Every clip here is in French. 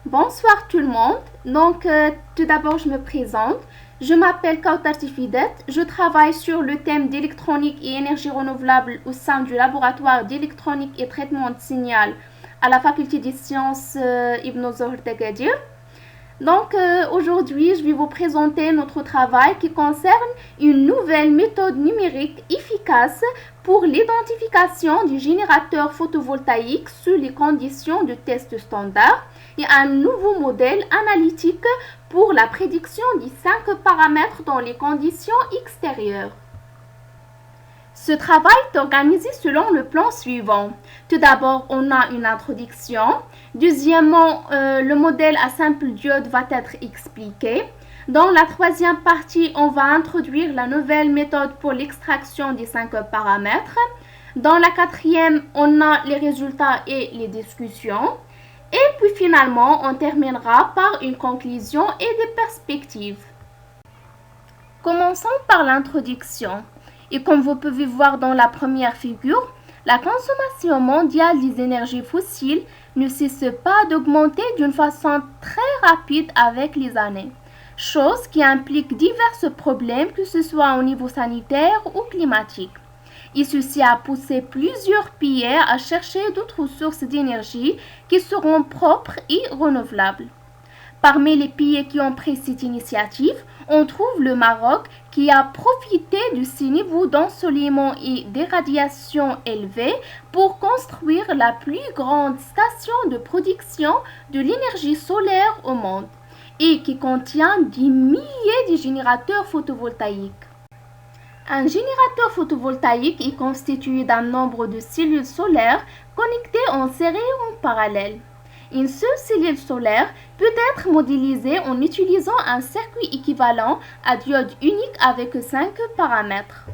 Bonsoir tout le monde. Tout d'abord, je me présente. Je m'appelle Kautar Tifidet. Je travaille sur le thème d'électronique et énergie renouvelable au sein du laboratoire d'électronique et traitement de signal à la faculté des sciences Ibn Zohr d'Agadir. Aujourd'hui, je vais vous présenter notre travail qui concerne une nouvelle méthode numérique efficace pour l'identification du générateur photovoltaïque sous les conditions de test standard et un nouveau modèle analytique pour la prédiction des 5 paramètres dans les conditions extérieures. Ce travail est organisé selon le plan suivant. Tout d'abord, on a une introduction. Deuxièmement, le modèle à simple diode va être expliqué. Dans la troisième partie, on va introduire la nouvelle méthode pour l'extraction des 5 paramètres. Dans la quatrième, on a les résultats et les discussions. Et puis finalement, on terminera par une conclusion et des perspectives. Commençons par l'introduction. Et comme vous pouvez voir dans la première figure, la consommation mondiale des énergies fossiles ne cesse pas d'augmenter d'une façon très rapide avec les années, chose qui implique divers problèmes que ce soit au niveau sanitaire ou climatique. Et ceci a poussé plusieurs pays à chercher d'autres sources d'énergie qui seront propres et renouvelables. Parmi les pays qui ont pris cette initiative, on trouve le Maroc qui a profité de ces niveaux d'ensoleillement et d'irradiation élevés pour construire la plus grande station de production de l'énergie solaire au monde et qui contient des milliers de générateurs photovoltaïques. Un générateur photovoltaïque est constitué d'un nombre de cellules solaires connectées en série ou en parallèle. Une seule cellule solaire peut être modélisée en utilisant un circuit équivalent à diode unique avec 5 paramètres.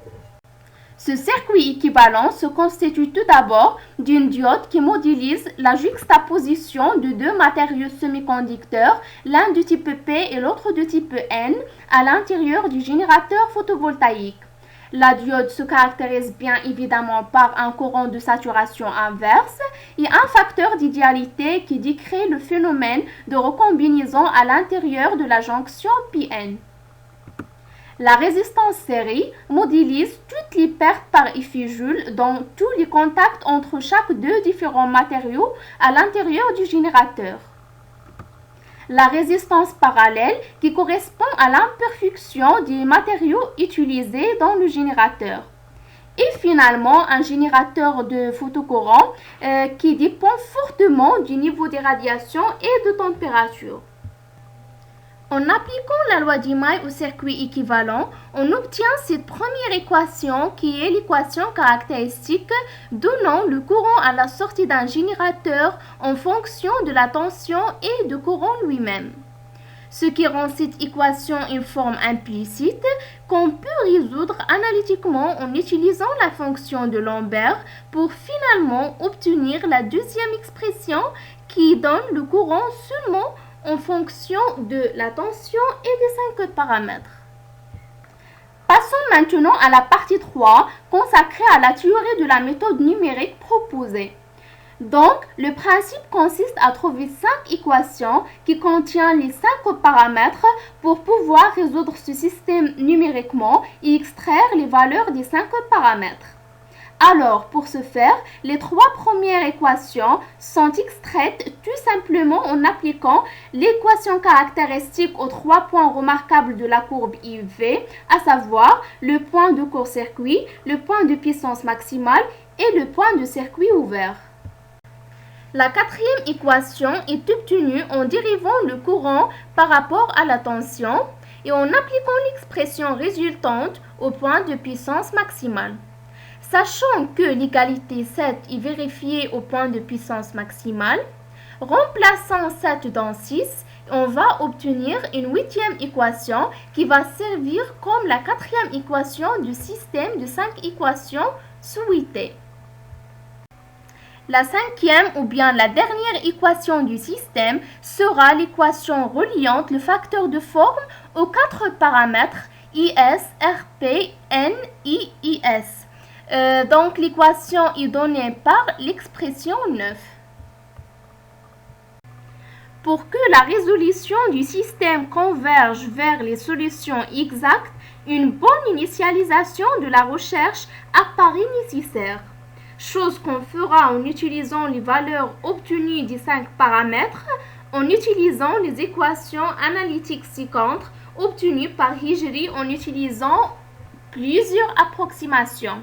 Ce circuit équivalent se constitue tout d'abord d'une diode qui modélise la juxtaposition de deux matériaux semi-conducteurs, l'un de type P et l'autre de type N, à l'intérieur du générateur photovoltaïque. La diode se caractérise bien évidemment par un courant de saturation inverse et un facteur d'idéalité qui décrit le phénomène de recombinaison à l'intérieur de la jonction PN. La résistance série modélise toutes les pertes par effet Joule dans tous les contacts entre chaque deux différents matériaux à l'intérieur du générateur. La résistance parallèle qui correspond à l'imperfection des matériaux utilisés dans le générateur. Et finalement, un générateur de photocourant qui dépend fortement du niveau de radiation et de température. En appliquant la loi d'Emaille au circuit équivalent, on obtient cette première équation qui est l'équation caractéristique donnant le courant à la sortie d'un générateur en fonction de la tension et du courant lui-même. Ce qui rend cette équation une forme implicite qu'on peut résoudre analytiquement en utilisant la fonction de Lambert pour finalement obtenir la deuxième expression qui donne le courant seulement en fonction de la tension et des 5 paramètres. Passons maintenant à la partie 3 consacrée à la théorie de la méthode numérique proposée. Donc, le principe consiste à trouver 5 équations qui contiennent les 5 paramètres pour pouvoir résoudre ce système numériquement et extraire les valeurs des 5 paramètres. Alors, pour ce faire, les 3 premières équations sont extraites tout simplement en appliquant l'équation caractéristique aux 3 points remarquables de la courbe IV, à savoir le point de court-circuit, le point de puissance maximale et le point de circuit ouvert. La quatrième équation est obtenue en dérivant le courant par rapport à la tension et en appliquant l'expression résultante au point de puissance maximale. Sachant que l'égalité 7 est vérifiée au point de puissance maximale, remplaçant 7 dans 6, on va obtenir une 8e équation qui va servir comme la 4e équation du système de 5 équations souhaitées. La 5e ou bien la dernière équation du système sera l'équation reliant le facteur de forme aux 4 paramètres IS, RP, N et IS. Donc l'équation est donnée par l'expression 9. Pour que la résolution du système converge vers les solutions exactes, une bonne initialisation de la recherche apparaît nécessaire, chose qu'on fera en utilisant les valeurs obtenues des 5 paramètres, en utilisant les équations analytiques ci-contre obtenues par Hijri en utilisant plusieurs approximations.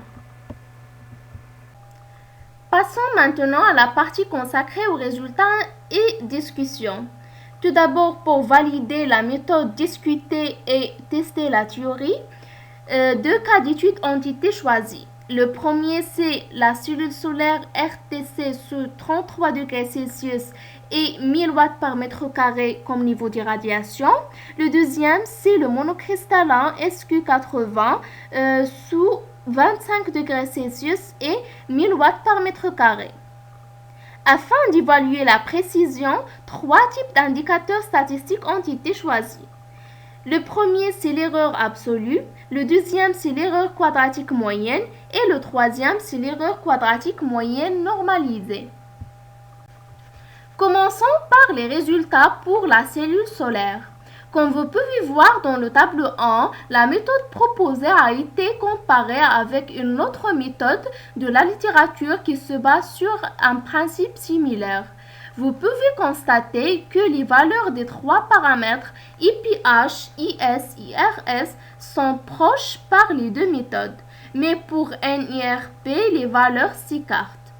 Passons maintenant à la partie consacrée aux résultats et discussions. Tout d'abord, pour valider la méthode, discuter et tester la théorie, 2 cas d'études ont été choisis. Le premier, c'est la cellule solaire RTC sous 33 degrés Celsius et 1000 watts par mètre carré comme niveau d'irradiation. Le deuxième, c'est le monocristallin SQ80 sous 25 degrés Celsius et 1000 watts par mètre carré. Afin d'évaluer la précision, 3 types d'indicateurs statistiques ont été choisis. Le premier, c'est l'erreur absolue, le deuxième, c'est l'erreur quadratique moyenne et le troisième, c'est l'erreur quadratique moyenne normalisée. Commençons par les résultats pour la cellule solaire. Comme vous pouvez voir dans le tableau 1, la méthode proposée a été comparée avec une autre méthode de la littérature qui se base sur un principe similaire. Vous pouvez constater que les valeurs des 3 paramètres IPH, IS et RS sont proches par les 2 méthodes, mais pour NIRP, les valeurs s'écartent,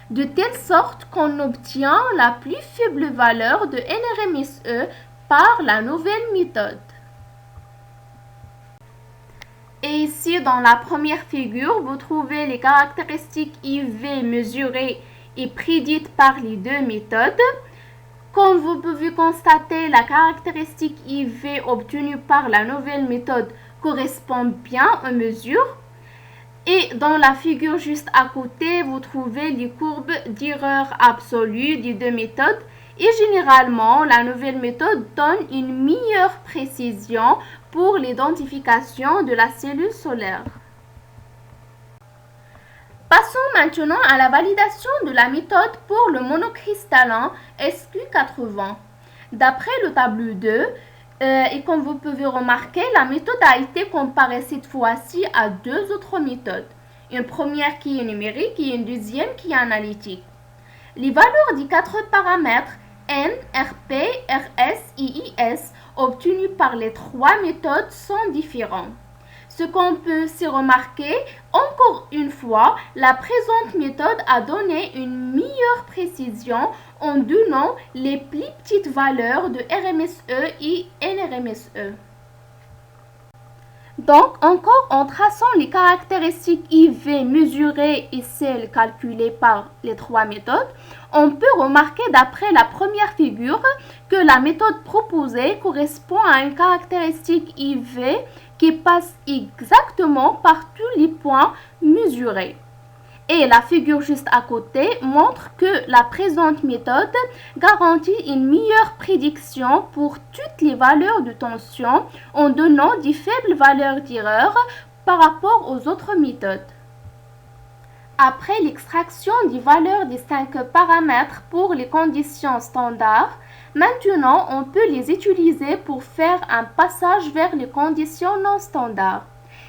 de telle sorte qu'on obtient la plus faible valeur de NRMSE par la nouvelle méthode. Et ici, dans la première figure, vous trouvez les caractéristiques IV mesurées et prédites par les 2 méthodes. Comme vous pouvez constater, la caractéristique IV obtenue par la nouvelle méthode correspond bien aux mesures. Et dans la figure juste à côté, vous trouvez les courbes d'erreur absolue des 2 méthodes. Et généralement, la nouvelle méthode donne une meilleure précision pour l'identification de la cellule solaire. Passons maintenant à la validation de la méthode pour le monocristallin SQ80. D'après le tableau 2, et comme vous pouvez remarquer, la méthode a été comparée cette fois-ci à 2 autres méthodes. Une première qui est numérique et une deuxième qui est analytique. Les valeurs des 4 paramètres N, RP, RS et IS obtenus par les 3 méthodes sont différents. Ce qu'on peut s'y remarquer, encore une fois, la présente méthode a donné une meilleure précision en donnant les plus petites valeurs de RMSE et NRMSE. Donc, encore en traçant les caractéristiques IV mesurées et celles calculées par les 3 méthodes, on peut remarquer d'après la première figure que la méthode proposée correspond à une caractéristique IV qui passe exactement par tous les points mesurés. Et la figure juste à côté montre que la présente méthode garantit une meilleure prédiction pour toutes les valeurs de tension en donnant des faibles valeurs d'erreur par rapport aux autres méthodes. Après l'extraction des valeurs des 5 paramètres pour les conditions standards, maintenant on peut les utiliser pour faire un passage vers les conditions non standards.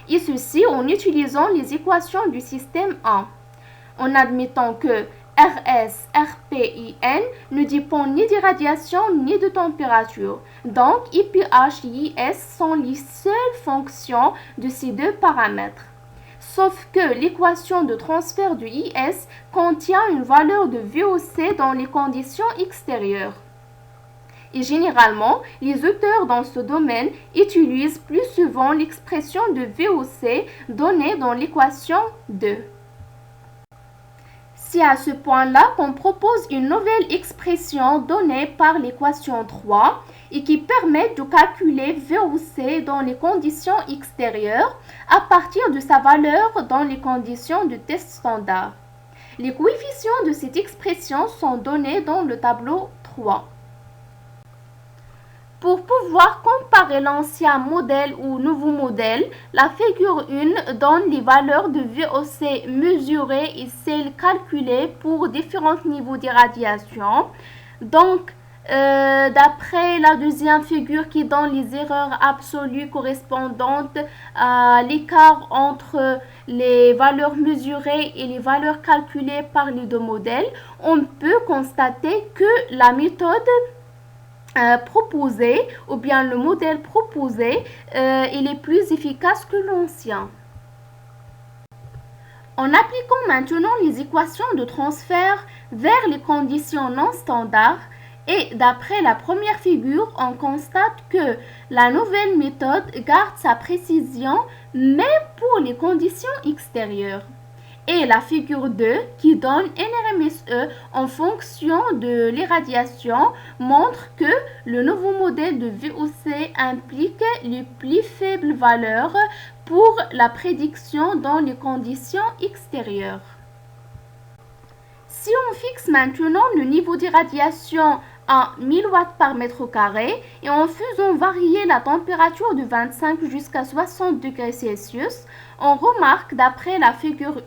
Et ceci en utilisant les équations du système 1. En admettant que RS, RP et N ne dépendent ni d'irradiation ni de température. Donc, IPH et IS sont les seules fonctions de ces 2 paramètres. Sauf que l'équation de transfert du IS contient une valeur de VOC dans les conditions extérieures. Et généralement, les auteurs dans ce domaine utilisent plus souvent l'expression de VOC donnée dans l'équation 2. C'est à ce point-là qu'on propose une nouvelle expression donnée par l'équation 3 et qui permet de calculer VOC dans les conditions extérieures à partir de sa valeur dans les conditions de test standard. Les coefficients de cette expression sont donnés dans le tableau 3. Pour pouvoir comparer l'ancien modèle au nouveau modèle, la figure 1 donne les valeurs de VOC mesurées et celles calculées pour différents niveaux d'irradiation. Donc, D'après la deuxième figure qui donne les erreurs absolues correspondantes à l'écart entre les valeurs mesurées et les valeurs calculées par les deux modèles, on peut constater que la méthode proposée ou bien le modèle proposé il est plus efficace que l'ancien. En appliquant maintenant les équations de transfert vers les conditions non standards, et d'après la première figure, on constate que la nouvelle méthode garde sa précision même pour les conditions extérieures. Et la figure 2, qui donne NRMSE en fonction de l'irradiation, montre que le nouveau modèle de VOC implique les plus faibles valeurs pour la prédiction dans les conditions extérieures. Si on fixe maintenant le niveau d'irradiation à 1000 watts par mètre carré et en faisant varier la température de 25 jusqu'à 60 degrés Celsius, on remarque d'après la figure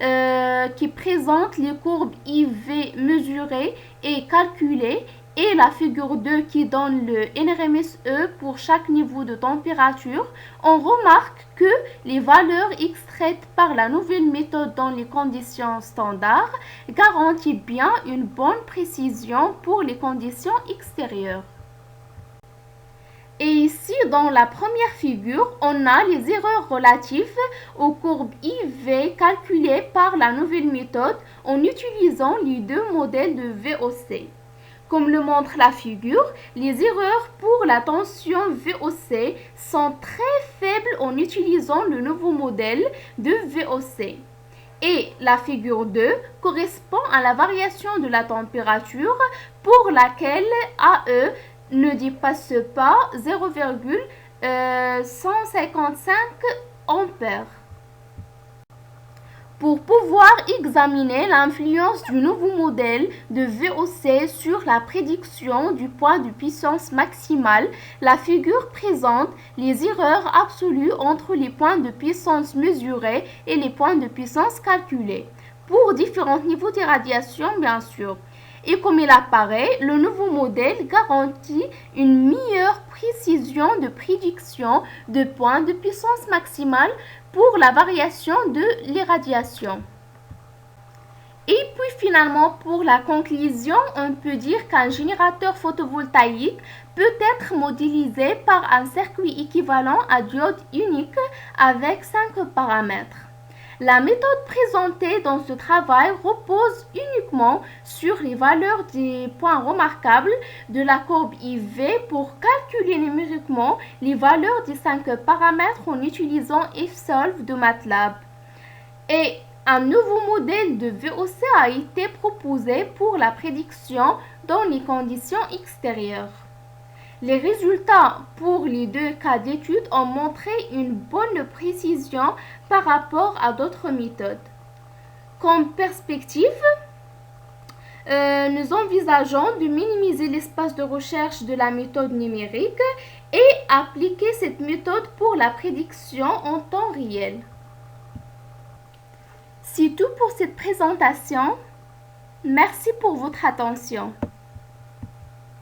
1 qui présente les courbes IV mesurées et calculées et la figure 2 qui donne le NRMSE pour chaque niveau de température, on remarque que les valeurs extraites par la nouvelle méthode dans les conditions standards garantissent bien une bonne précision pour les conditions extérieures. Et ici, dans la première figure, on a les erreurs relatives aux courbes IV calculées par la nouvelle méthode en utilisant les deux modèles de VOC. Comme le montre la figure, les erreurs pour la tension VOC sont très faibles en utilisant le nouveau modèle de VOC. Et la figure 2 correspond à la variation de la température pour laquelle AE ne dépasse pas 0,155 ampères. Pour pouvoir examiner l'influence du nouveau modèle de VOC sur la prédiction du poids de puissance maximale, la figure présente les erreurs absolues entre les points de puissance mesurés et les points de puissance calculés, pour différents niveaux d'irradiation bien sûr. Et comme il apparaît, le nouveau modèle garantit une meilleure précision de prédiction de points de puissance maximale pour la variation de l'irradiation. Et puis finalement, pour la conclusion, on peut dire qu'un générateur photovoltaïque peut être modélisé par un circuit équivalent à diode unique avec 5 paramètres. La méthode présentée dans ce travail repose uniquement sur les valeurs des points remarquables de la courbe IV pour calculer numériquement les valeurs des 5 paramètres en utilisant Fsolve de MATLAB. Et un nouveau modèle de VOC a été proposé pour la prédiction dans les conditions extérieures. Les résultats pour les deux cas d'étude ont montré une bonne précision par rapport à d'autres méthodes. Comme perspective, nous envisageons de minimiser l'espace de recherche de la méthode numérique et appliquer cette méthode pour la prédiction en temps réel. C'est tout pour cette présentation. Merci pour votre attention.